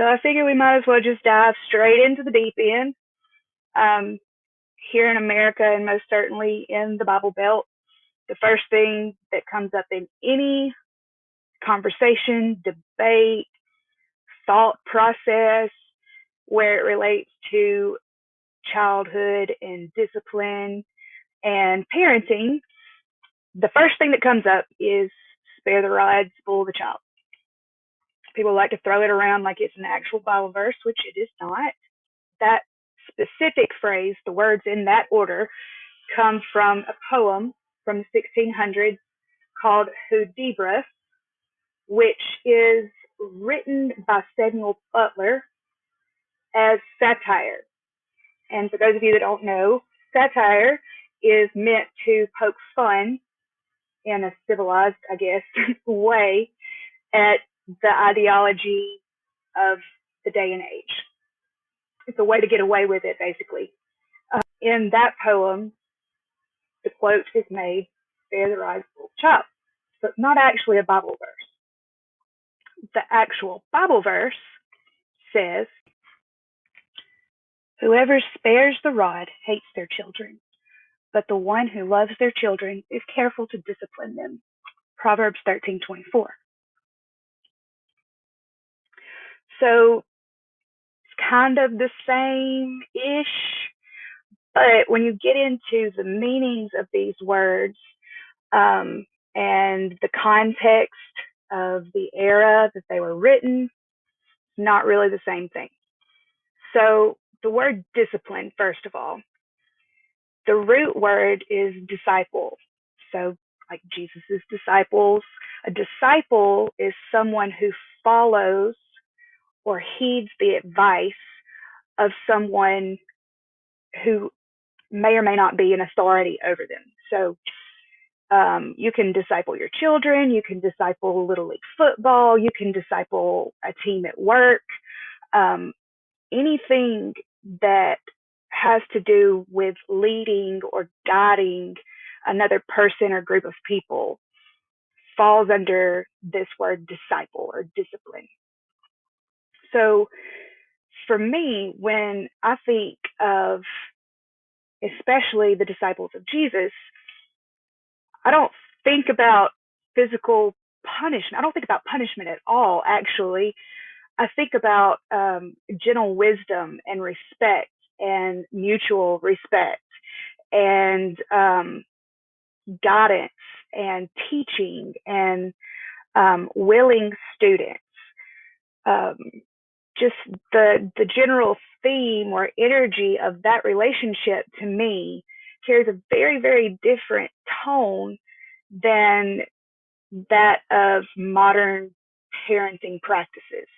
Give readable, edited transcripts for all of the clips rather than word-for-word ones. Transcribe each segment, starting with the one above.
So I figure we might as well just dive straight into the deep end. Um, Here in America, and most certainly in the Bible Belt, the first thing that comes up in any conversation, debate, thought process where it relates to childhood and discipline and parenting, the first thing that comes up is spare the rod, spoil the child. People like to throw it around like it's an actual Bible verse, which it is not. That specific phrase, the words in that order, come from a poem from the 1600s called Hudibras, which is written by Samuel Butler as satire. And for those of you that don't know, satire is meant to poke fun in a civilized, I guess, way at the ideology of the day and age. It's a way to get away with it, basically. In that poem, the quote is made, spare the rod, spoil the child. So it's not actually a Bible verse. The actual Bible verse says, whoever spares the rod hates their children, but the one who loves their children is careful to discipline them. Proverbs 13:24. So it's kind of the same-ish, but when you get into the meanings of these words and the context of the era that they were written, not really the same thing. So the word discipline, first of all, the root word is disciple. So like Jesus's disciples, a disciple is someone who follows or heeds the advice of someone who may or may not be an authority over them. So you can disciple your children, you can disciple Little League football, you can disciple a team at work, anything that has to do with leading or guiding another person or group of people falls under this word disciple or discipline. So for me, when I think of especially the disciples of Jesus, I don't think about physical punishment. I don't think about punishment at all, actually. I think about gentle wisdom and respect and mutual respect and guidance and teaching and willing students. Just the general theme or energy of that relationship to me carries a very, very different tone than that of modern parenting practices.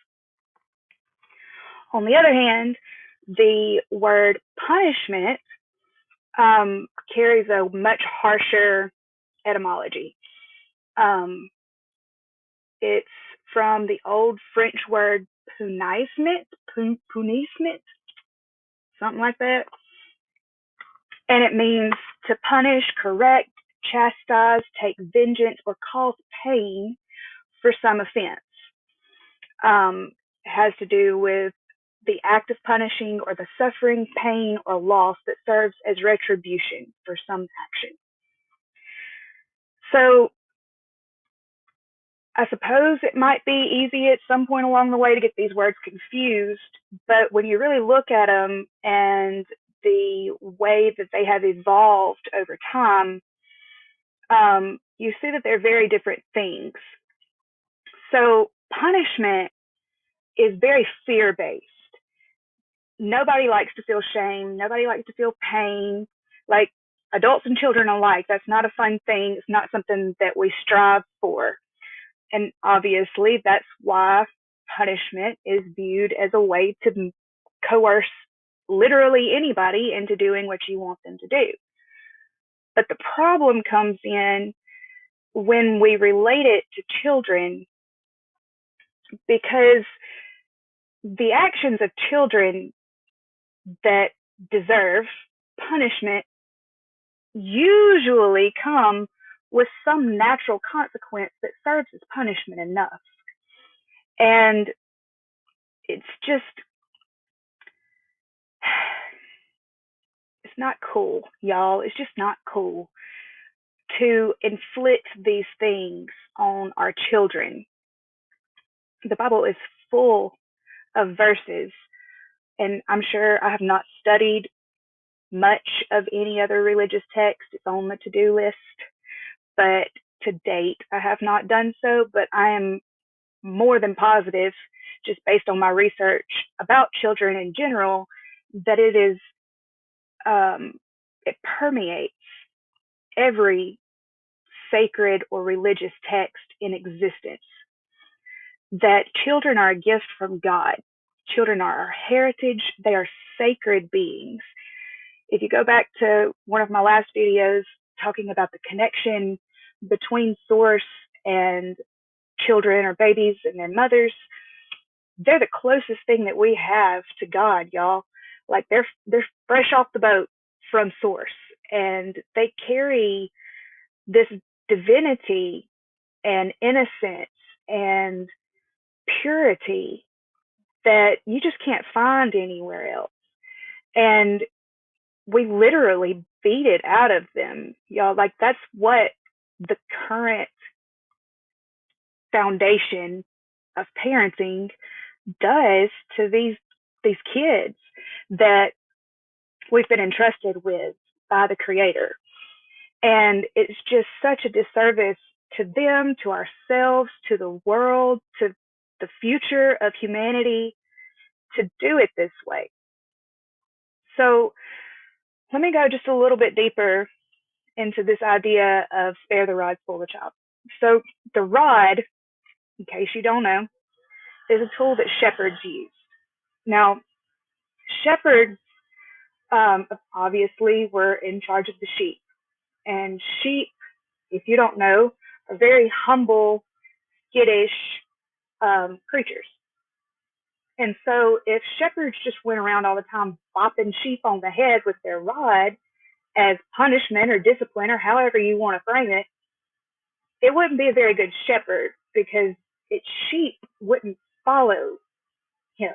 On the other hand, the word punishment carries a much harsher etymology. It's from the old French word punissement, something like that. And it means to punish, correct, chastise, take vengeance, or cause pain for some offense. It has to do with the act of punishing or the suffering, pain, or loss that serves as retribution for some action. So I suppose it might be easy at some point along the way to get these words confused, but when you really look at them and the way that they have evolved over time, you see that they're very different things. So punishment is very fear-based. Nobody likes to feel shame. Nobody likes to feel pain. Like adults and children alike, that's not a fun thing. It's not something that we strive for. And obviously, that's why punishment is viewed as a way to coerce literally anybody into doing what you want them to do. But the problem comes in when we relate it to children, because the actions of children that deserve punishment usually come with some natural consequence that serves as punishment enough. And it's just, it's not cool, y'all. It's just not cool to inflict these things on our children. The Bible is full of verses, and I'm sure I have not studied much of any other religious text. It's on the to-do list, but to date, I have not done so. But I am more than positive, just based on my research about children in general, that um, it permeates every sacred or religious text in existence. That children are a gift from God. Children are our heritage. They are sacred beings. If you go back to one of my last videos talking about the connection between source and children or babies and their mothers, they're the closest thing that we have to God, y'all. Like they're fresh off the boat from source, and they carry this divinity and innocence and purity that you just can't find anywhere else. And we literally beat it out of them, y'all. Like that's what the current foundation of parenting does to these kids that we've been entrusted with by the Creator. And it's just such a disservice to them, to ourselves, to the world, to the future of humanity to do it this way. So let me go just a little bit deeper into this idea of spare the rod, spoil the child. So the rod, in case you don't know, is a tool that shepherds use. Now, shepherds obviously were in charge of the sheep. And sheep, if you don't know, are very humble, skittish creatures. And so if shepherds just went around all the time bopping sheep on the head with their rod as punishment or discipline or however you want to frame it, it wouldn't be a very good shepherd because its sheep wouldn't follow him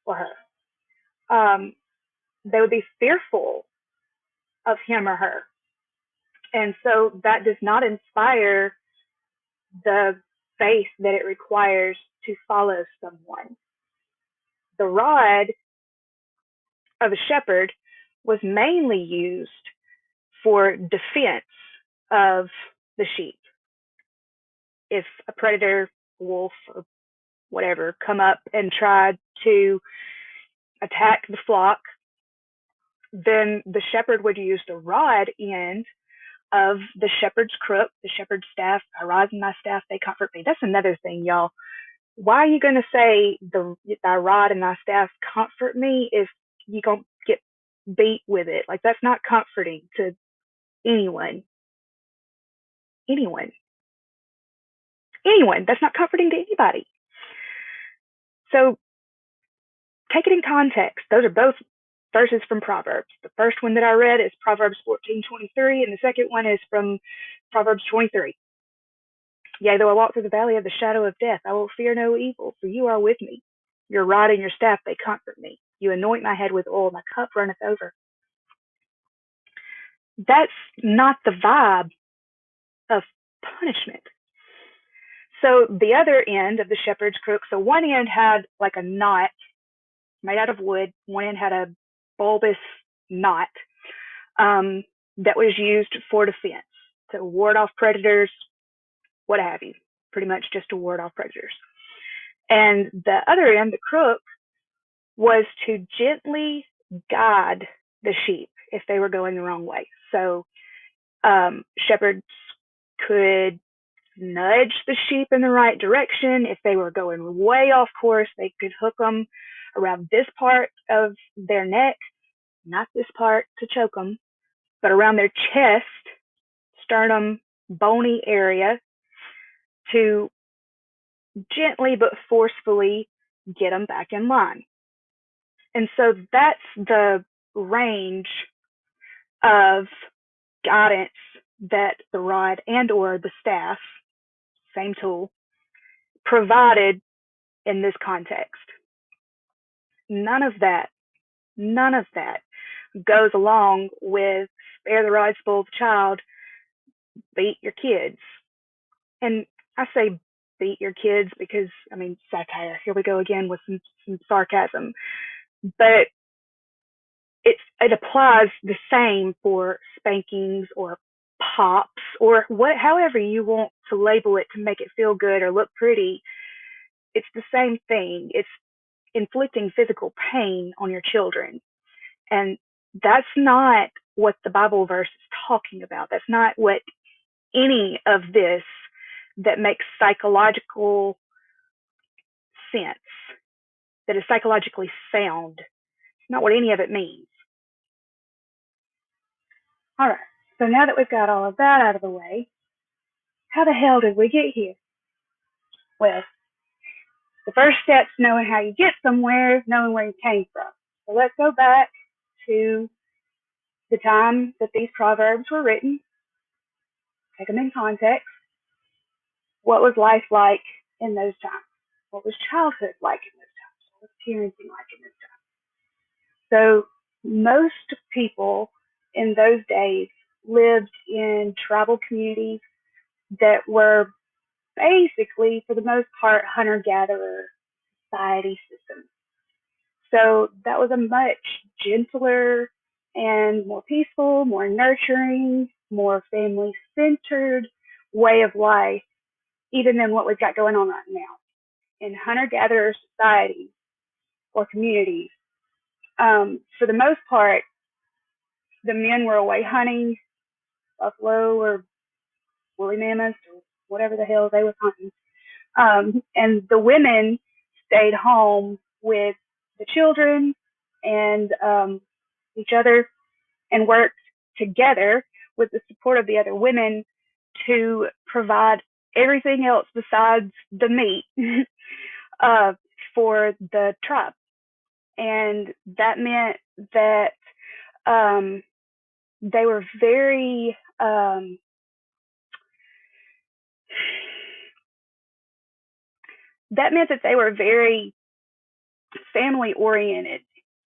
or her. They would be fearful of him or her. And so that does not inspire the faith that it requires to follow someone. The rod of a shepherd was mainly used for defense of the sheep. If a predator, wolf, or whatever come up and tried to attack the flock, then the shepherd would use the rod end of the shepherd's crook, the shepherd's staff. I rise in thy staff, they comfort me. That's another thing, y'all. Why are you going to say thy rod and thy staff comfort me if you going to get beat with it? Like, that's not comforting to anyone. Anyone. Anyone. That's not comforting to anybody. So take it in context. Those are both verses from Proverbs. The first one that I read is Proverbs 14:23, and the second one is from Proverbs 23. Yea, though I walk through the valley of the shadow of death, I will fear no evil, for you are with me. Your rod and your staff, they comfort me. You anoint my head with oil, my cup runneth over. That's not the vibe of punishment. So the other end of the shepherd's crook, so one end had like a knot made out of wood, one end had a bulbous knot that was used for defense, to ward off predators, what have you, pretty much just to ward off predators. And the other end, the crook, was to gently guide the sheep if they were going the wrong way. So shepherds could nudge the sheep in the right direction. If they were going way off course, they could hook them around this part of their neck, not this part to choke them, but around their chest, sternum, bony area to gently but forcefully get them back in line. And so that's the range of guidance that the rod and or the staff, same tool, provided in this context. None of that, none of that goes along with spare the rod, spoil the child, beat your kids. And I say beat your kids because, I mean, satire. Here we go again with some sarcasm. But it applies the same for spankings or pops or however you want to label it to make it feel good or look pretty. It's the same thing. It's inflicting physical pain on your children. And that's not what the Bible verse is talking about. That's not what any of this that makes psychological sense, that is psychologically sound. It's not what any of it means. All right. So now that we've got all of that out of the way, how the hell did we get here? Well, the first step to knowing how you get somewhere is knowing where you came from. So let's go back to the time that these proverbs were written, take them in context. What was life like in those times? What was childhood like in those times? What was parenting like in those times? So most people in those days lived in tribal communities that were basically, for the most part, hunter-gatherer society systems. So that was a much gentler and more peaceful, more nurturing, more family-centered way of life, even than what we've got going on right now. In hunter-gatherer societies or communities, for the most part, the men were away hunting buffalo or woolly mammoths or whatever the hell they were hunting. And the women stayed home with the children and each other and worked together with the support of the other women to provide everything else besides the meat uh, for the tribe. And that meant that um, they were very that meant that they were very family oriented,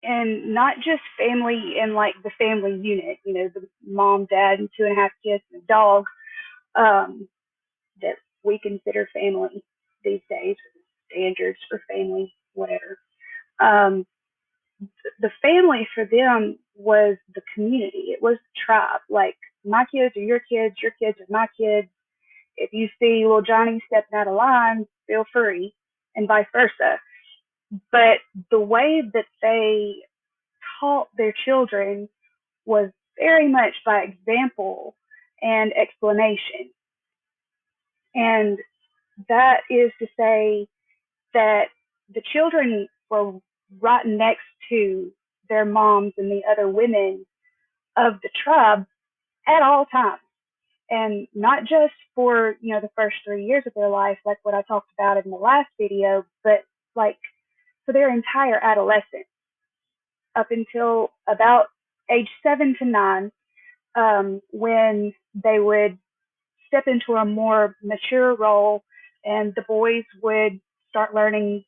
and not just family in like the family unit, you know, the mom, dad, and 2.5 kids and a dog, um, that we consider family these days, standards for family, whatever. Um, the family for them was the community. It was the tribe. Like, my kids are your kids are my kids. If you see little Johnny stepping out of line, feel free, and vice versa. But the way that they taught their children was very much by example and explanation. And that is to say that the children were right next to their moms and the other women of the tribe at all times. And not just for, you know, the first 3 years of their life, like what I talked about in the last video, but like for their entire adolescence up until about age 7 to 9, when they would step into a more mature role and the boys would start learning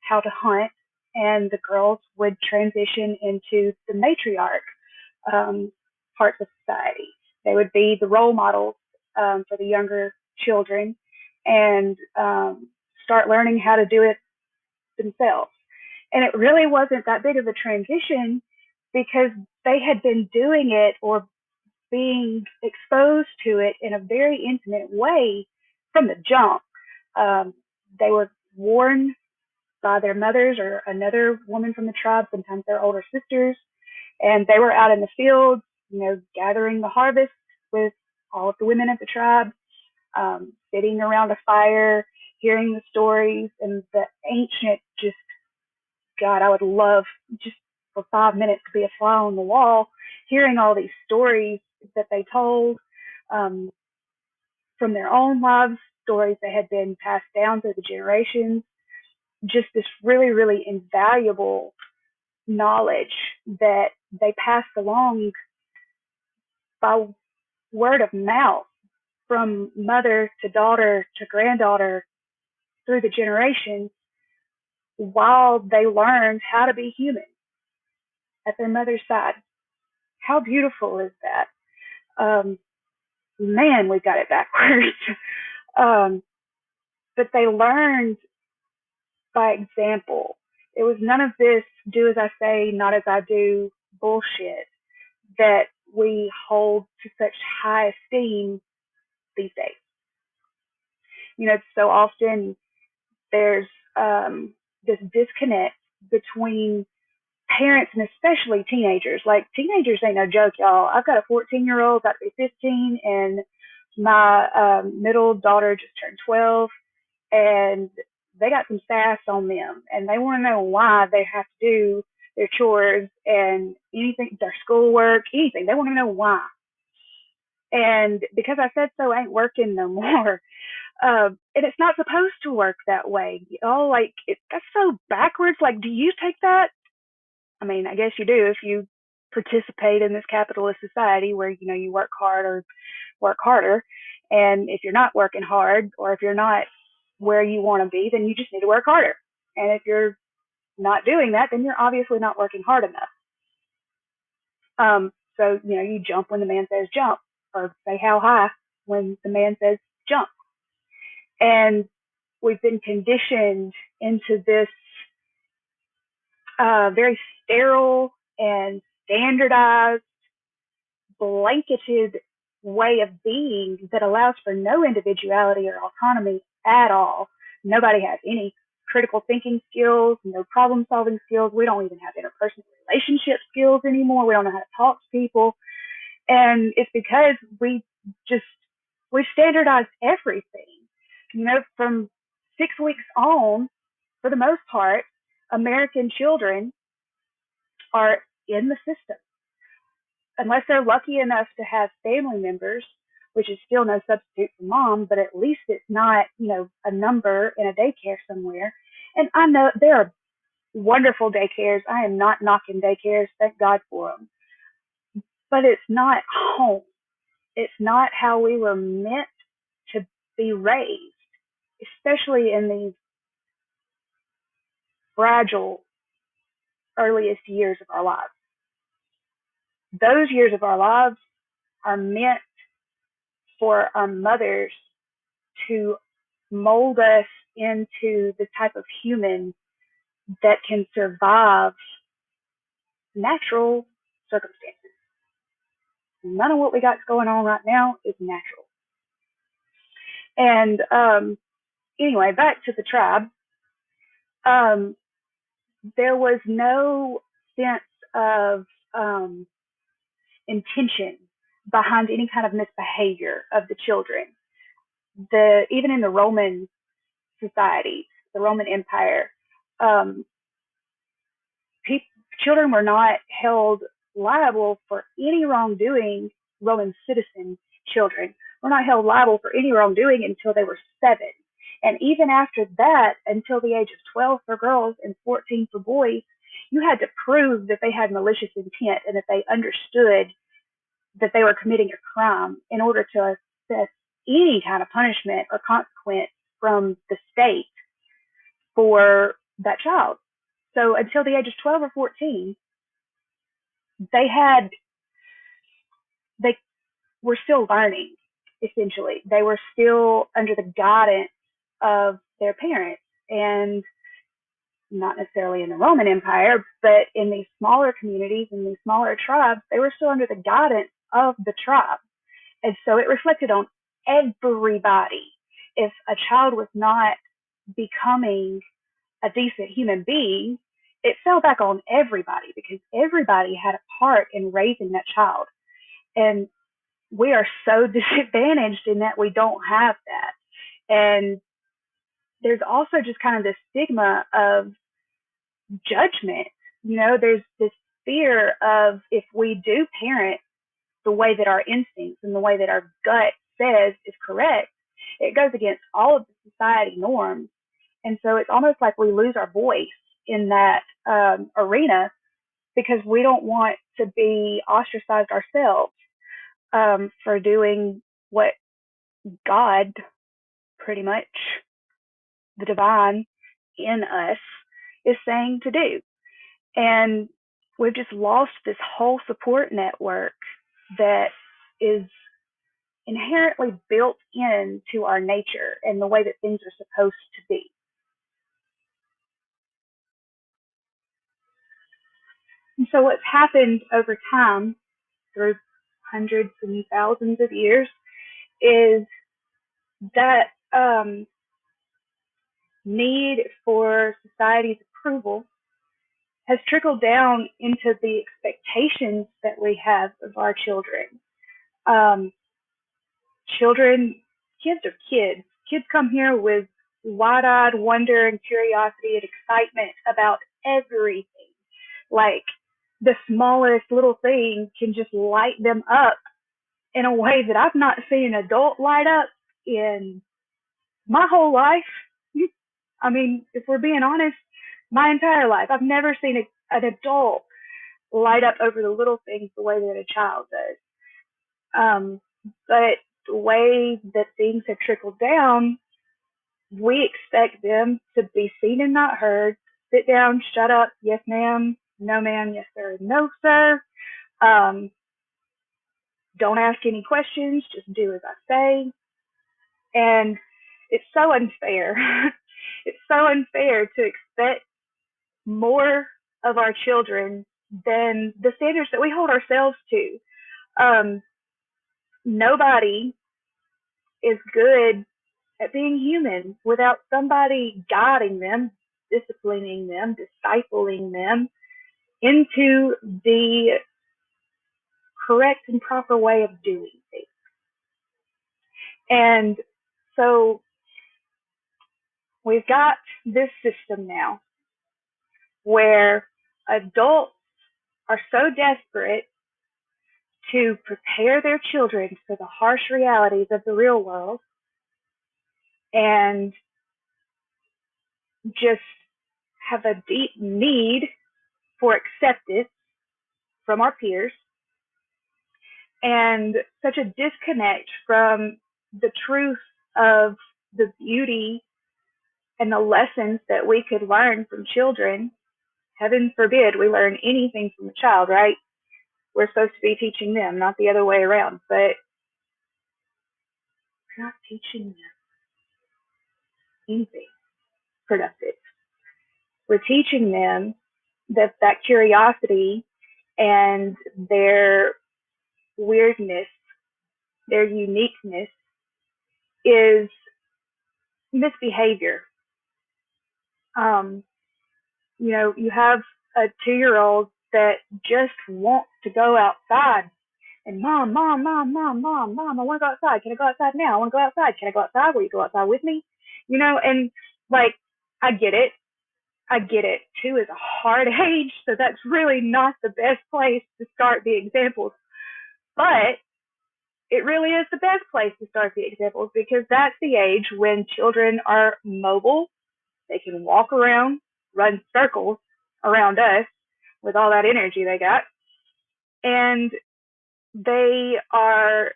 how to hunt and the girls would transition into the matriarch parts of society. They would be the role models for the younger children and start learning how to do it themselves. And it really wasn't that big of a transition because they had been doing it or being exposed to it in a very intimate way from the jump. Um, they were warned by their mothers or another woman from the tribe, sometimes their older sisters, and they were out in the fields, you know, gathering the harvest with all of the women of the tribe, sitting around a fire, hearing the stories and the ancient, just, God, I would love just for 5 minutes to be a fly on the wall, hearing all these stories that they told um, from their own lives, stories that had been passed down through the generations, just this really, really invaluable knowledge that they passed along by word of mouth from mother to daughter to granddaughter through the generations. while they learned how to be human at their mother's side. How beautiful is that? Um, Man, we've got it backwards. um, but they learned by example. It was none of this do as I say, not as I do bullshit that we hold to such high esteem these days. So often there's this disconnect between parents and especially teenagers. Like, teenagers ain't no joke, y'all. I've got a 14-year-old, about to be 15, and my middle daughter just turned 12, and they got some sass on them, and they want to know why they have to do their chores and anything, their schoolwork, anything. They want to know why. And because I said so, ain't working no more. And it's not supposed to work that way. Like, that's so backwards. Like, do you take that? I mean, I guess you do if you participate in this capitalist society where, you work hard or work harder. And if you're not working hard, or if you're not where you want to be, then you just need to work harder. And if you're not doing that, then you're obviously not working hard enough. So, you jump when the man says jump, or say how high when the man says jump. And we've been conditioned into this very sterile and standardized, blanketed way of being that allows for no individuality or autonomy at all. Nobody has any critical thinking skills, no problem solving skills. We don't even have interpersonal relationship skills anymore. We don't know how to talk to people. And it's because just, we've standardized everything. From 6 weeks on, for the most part, American children are in the system. Unless they're lucky enough to have family members, which is still no substitute for mom, but at least it's not, a number in a daycare somewhere. And I know there are wonderful daycares. I am not knocking daycares. Thank God for them. But it's not home. It's not how we were meant to be raised, especially in these fragile earliest years of our lives. Those years of our lives are meant for our mothers to mold us into the type of human that can survive natural circumstances. None of what we got going on right now is natural. And anyway, back to the tribe. Um, there was no sense of intention behind any kind of misbehavior of the children. Even in the Roman society, the Roman Empire, um, children were not held liable for any wrongdoing. Roman citizen children were not held liable for any wrongdoing until they were 7. And even after that, until the age of 12 for girls and 14 for boys, you had to prove that they had malicious intent and that they understood that they were committing a crime in order to assess any kind of punishment or consequence from the state for that child. So until the age of 12 or 14, they had they were still learning. Essentially, they were still under the guidance of their parents, and not necessarily in the Roman Empire, but in these smaller communities, in these smaller tribes, they were still under the guidance of the tribe. And so it reflected on everybody. If a child was not becoming a decent human being, it fell back on everybody because everybody had a part in raising that child. And we are so disadvantaged in that we don't have that. And there's also just kind of this stigma of judgment. There's this fear of, if we do parent the way that our instincts and the way that our gut says is correct, it goes against all of the society norms. And so it's almost like we lose our voice in that arena because we don't want to be ostracized ourselves for doing what God, pretty much, the divine in us, is saying to do. And we've just lost this whole support network that is inherently built into our nature and the way that things are supposed to be. And so what's happened over time through hundreds and thousands of years is that need for society's approval has trickled down into the expectations that we have of our children. Um, kids are kids. Kids come here with wide-eyed wonder and curiosity and excitement about everything. Like the smallest little thing can just light them up in a way that I've not seen an adult light up in my whole life. I mean, if we're being honest, my entire life, I've never seen an adult light up over the little things the way that a child does. But the way that things have trickled down, we expect them to be seen and not heard. Sit down, shut up, yes ma'am, no ma'am, yes sir, no sir. Um, don't ask any questions, just do as I say. And it's so unfair. It's so unfair to expect more of our children than the standards that we hold ourselves to. Um, Nobody is good at being human without somebody guiding them, disciplining them, discipling them into the correct and proper way of doing things. And so we've got this system now where adults are so desperate to prepare their children for the harsh realities of the real world and just have a deep need for acceptance from our peers and such a disconnect from the truth of the beauty and the lessons that we could learn from children. Heaven forbid we learn anything from a child, right? We're supposed to be teaching them, not the other way around. But we're not teaching them anything productive. We're teaching them that curiosity and their weirdness, their uniqueness is misbehavior. Um, you have a 2-year-old that just wants to go outside. And mom, I want to go outside. Can I go outside now? I want to go outside. Can I go outside? Will you go outside with me? And like, I get it. I get it. 2 is a hard age, so that's really not the best place to start the examples. But it really is the best place to start the examples because that's the age when children are mobile. They can walk around, run circles around us with all that energy they got. And they are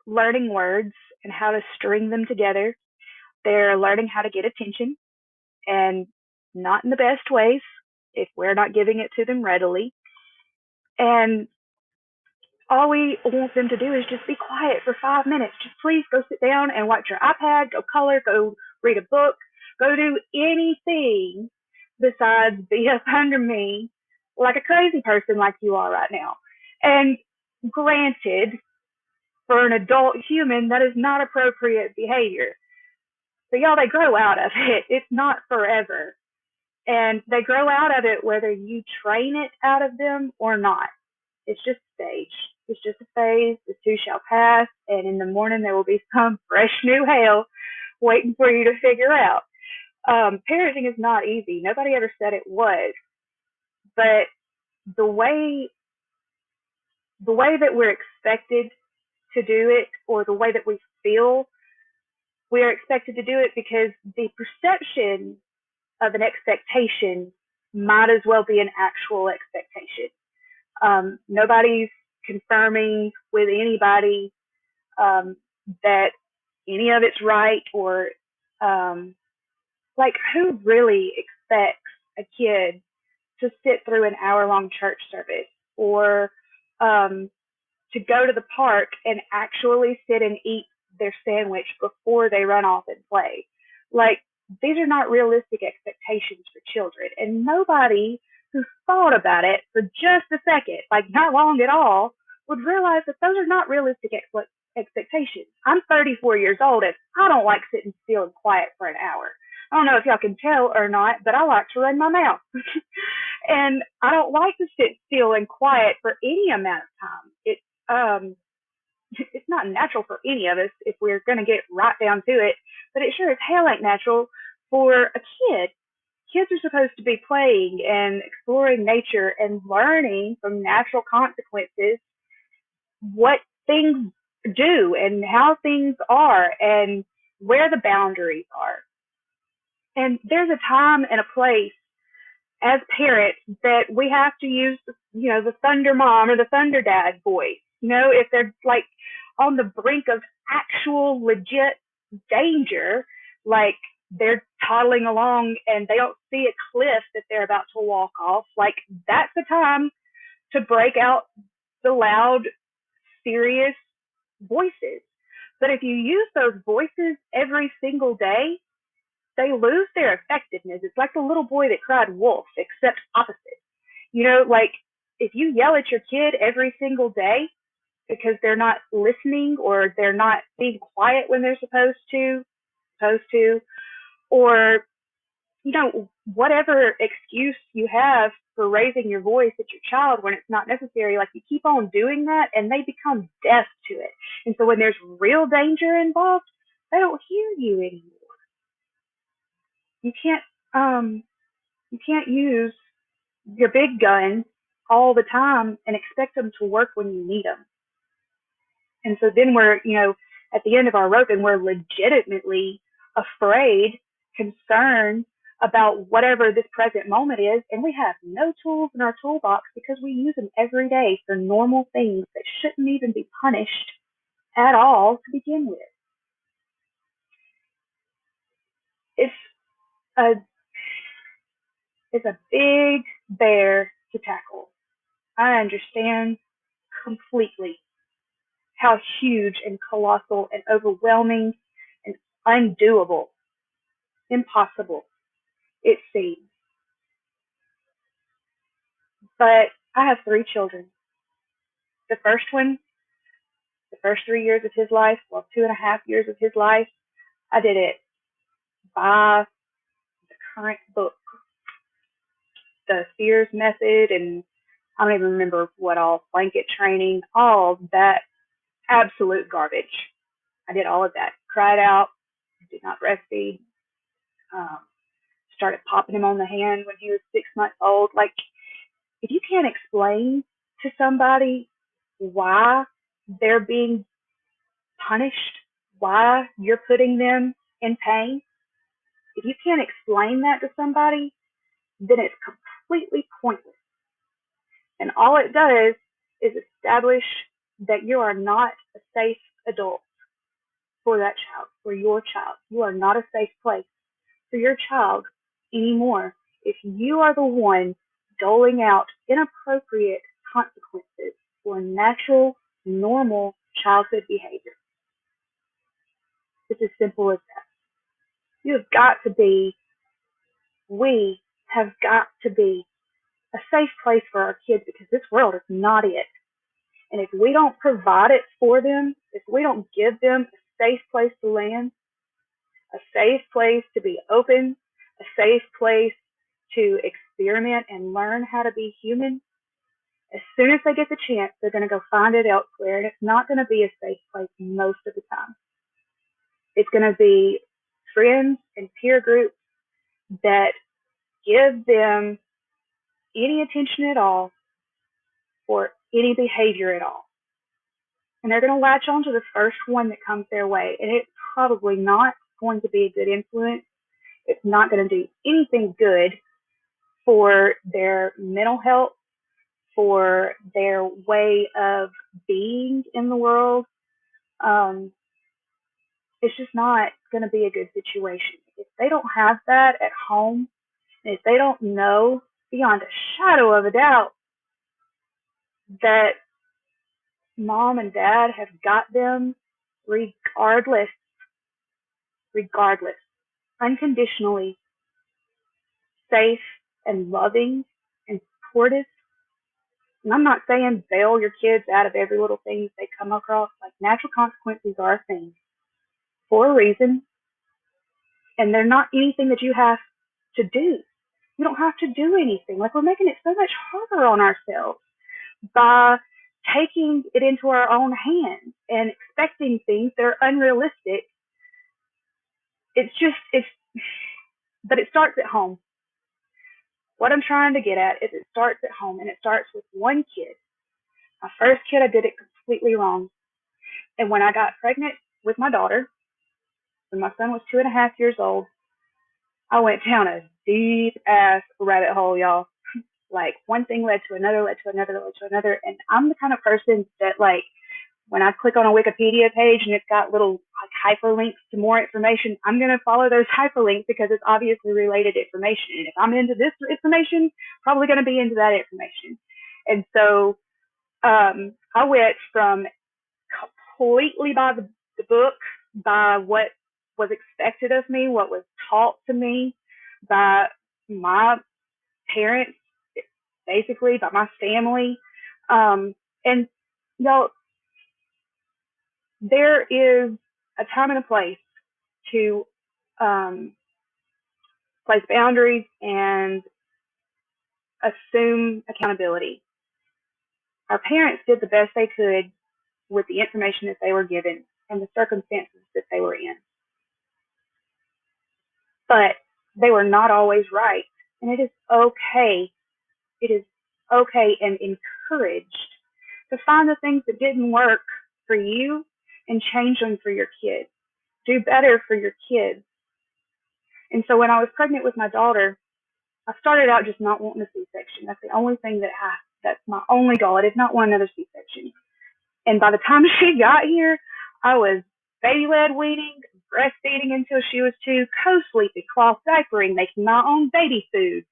learning words and how to string them together. They're learning how to get attention, and not in the best ways if we're not giving it to them readily. And all we want them to do is just be quiet for 5 minutes. Just please go sit down and watch your iPad, go color, go read a book, go do anything besides be up under me like a crazy person like you are right now. And granted, for an adult human, that is not appropriate behavior. But y'all, they grow out of it. It's not forever. And they grow out of it whether you train it out of them or not. It's just a stage. It's just a phase. The 2 shall pass, and in the morning there will be some fresh new hell waiting for you to figure out. Parenting is not easy. Nobody ever said it was. But the way that we're expected to do it, or the way that we feel we are expected to do it, because the perception of an expectation might as well be an actual expectation. Nobody's confirming with anybody that any of it's right, or like, who really expects a kid to sit through an hour-long church service, or um, to go to the park and actually sit and eat their sandwich before they run off and play. Like, these are not realistic expectations for children. And nobody who thought about it for just a second, like not long at all, would realize that those are not realistic expectations. I'm 34 years old and I don't like sitting still and quiet for an hour. I don't know if y'all can tell or not, but I like to run my mouth. And I don't like to sit still and quiet for any amount of time. Um, it's not natural for any of us if we're going to get right down to it, but it sure as hell ain't natural for a kid. Kids are supposed to be playing and exploring nature and learning from natural consequences what things do and how things are and where the boundaries are. And there's a time and a place as parents that we have to use, the thunder mom or the thunder dad voice. If they're like on the brink of actual legit danger, like they're toddling along and they don't see a cliff that they're about to walk off, like that's the time to break out the loud, serious voices. But if you use those voices every single day, they lose their effectiveness. It's like the little boy that cried wolf, except opposite. Like if you yell at your kid every single day because they're not listening or they're not being quiet when they're supposed to, or whatever excuse you have for raising your voice at your child when it's not necessary, like you keep on doing that and they become deaf to it. And so when there's real danger involved, they don't hear you anymore. You can't um you can't use your big guns all the time and expect them to work when you need them. And so then we're, at the end of our rope and we're legitimately afraid, concerned about whatever this present moment is. And we have no tools in our toolbox because we use them every day for normal things that shouldn't even be punished at all to begin with. It's a, it's a big bear to tackle. I understand completely how huge and colossal and overwhelming and undoable, impossible it seems. But I have three children. The first one, the first 3 years of his life, well, 2.5 years of his life, I did it by the current book, the Sears method, and I don't even remember what all, blanket training, all that absolute garbage. I did all of that. Cried out, did not breastfeed, um, started popping him on the hand when he was 6 months old. Like, if you can't explain to somebody why they're being punished, why you're putting them in pain, if you can't explain that to somebody, then it's completely pointless. And all it does is establish that you are not a safe adult for that child, for your child. You are not a safe place for your child anymore if you are the one doling out inappropriate consequences for natural, normal childhood behavior. It's as simple as that. You have got to be, we have got to be a safe place for our kids because this world is not it. And if we don't provide it for them, if we don't give them a safe place to land, a safe place to be open, a safe place to experiment and learn how to be human, as soon as they get the chance, they're going to go find it elsewhere. And it's not going to be a safe place most of the time. It's going to be friends and peer groups that give them any attention at all or any behavior at all. And they're going to latch on to the first one that comes their way. And it's probably not going to be a good influence. It's not going to do anything good for their mental health, for their way of being in the world. It's just not going to be a good situation. If they don't have that at home, If they don't know beyond a shadow of a doubt that mom and dad have got them regardless, regardless, unconditionally safe and loving and supportive. And I'm not saying bail your kids out of every little thing that they come across. Like, natural consequences are a thing for a reason, and they're not anything that you have to do. You don't have to do anything. Like, we're making it so much harder on ourselves by taking it into our own hands and expecting things that are unrealistic. But it starts at home. What I'm trying to get at is it starts at home, and it starts with one kid. My first kid, I did it completely wrong. And when I got pregnant with my daughter, when my son was 2.5 years old, I went down a deep ass rabbit hole, y'all. Like, one thing led to another, led to another, led to another. And I'm the kind of person that, like, when I click on a Wikipedia page and it's got little like hyperlinks to more information, I'm going to follow those hyperlinks because it's obviously related information. And if I'm into this information, probably going to be into that information. And so I went from completely by the book, by what was expected of me, what was taught to me by my parents, basically by my family. And you know, there is a time and a place to um, place boundaries and assume accountability. Our parents did the best they could with the information that they were given and the circumstances that they were in. But they were not always right. And it is okay. It is okay and encouraged to find the things that didn't work for you and change them for your kids. Do better for your kids. And so when I was pregnant with my daughter, I started out just not wanting a C-section. That's the only thing that's my only goal. I did not want another C-section. And by the time she got here, I was baby-led weaning, breastfeeding until she was 2, co-sleeping, cloth diapering, making my own baby food.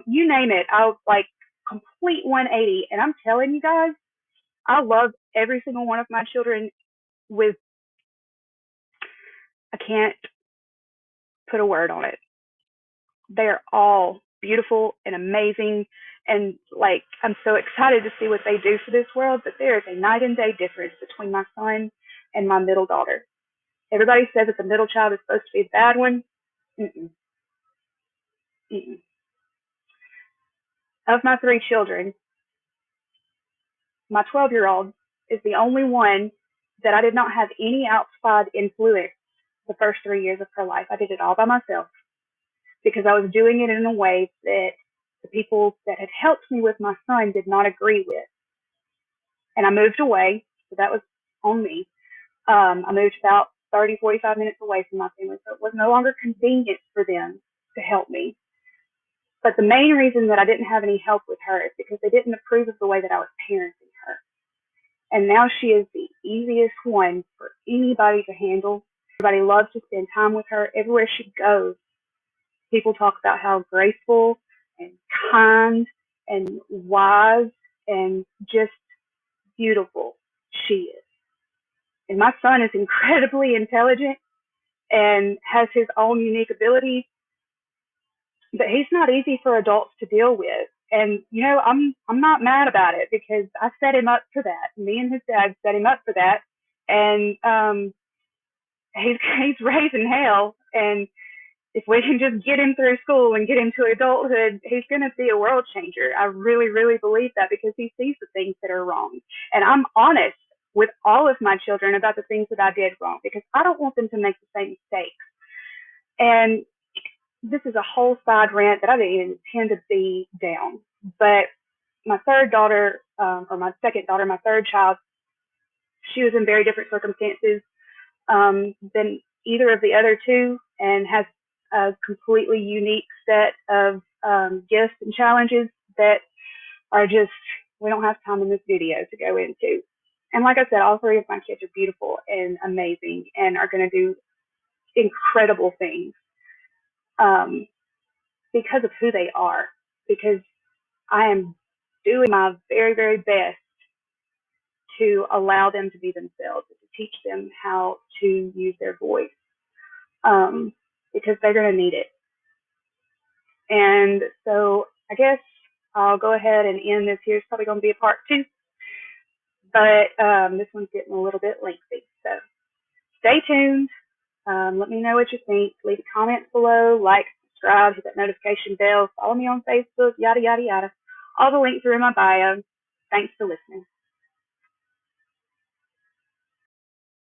You name it. I was like complete 180. And I'm telling you guys, I love every single one of my children with, I can't put a word on it. They're all beautiful and amazing. And like, I'm so excited to see what they do for this world. But there is a night and day difference between my son and my middle daughter. Everybody says that the middle child is supposed to be the bad one. Mm-mm. Mm-mm. Of my 3 children, my 12-year-old is the only one that I did not have any outside influence the first 3 years of her life. I did it all by myself because I was doing it in a way that the people that had helped me with my son did not agree with. And I moved away, so that was on me. I moved about 30, 45 minutes away from my family, so it was no longer convenient for them to help me. But the main reason that I didn't have any help with her is because they didn't approve of the way that I was parenting her. And now she is the easiest one for anybody to handle. Everybody loves to spend time with her. Everywhere she goes, people talk about how graceful and kind and wise and just beautiful she is. And my son is incredibly intelligent and has his own unique abilities, but he's not easy for adults to deal with. And you know, I'm not mad about it because I set him up for that. Me and his dad set him up for that, and he's raising hell. And if we can just get him through school and get him to adulthood, he's going to be a world changer. I really, really believe that because he sees the things that are wrong. And I'm honest with all of my children about the things that I did wrong because I don't want them to make the same mistakes. And this is a whole side rant that I didn't even intend to be down. But my third daughter, or my second daughter, my third child, she was in very different circumstances than either of the other two and has a completely unique set of gifts and challenges that are just, we don't have time in this video to go into. And like I said, all 3 of my kids are beautiful and amazing and are going to do incredible things. because of who they are, because I am doing my very, very best to allow them to be themselves, to teach them how to use their voice, because they're going to need it. And so I guess I'll go ahead and end this here. It's probably going to be a part two, but this one's getting a little bit lengthy. So stay tuned. Let me know what you think. Leave a comment below, like, subscribe, hit that notification bell, follow me on Facebook, yada, yada, yada. All the links are in my bio. Thanks for listening.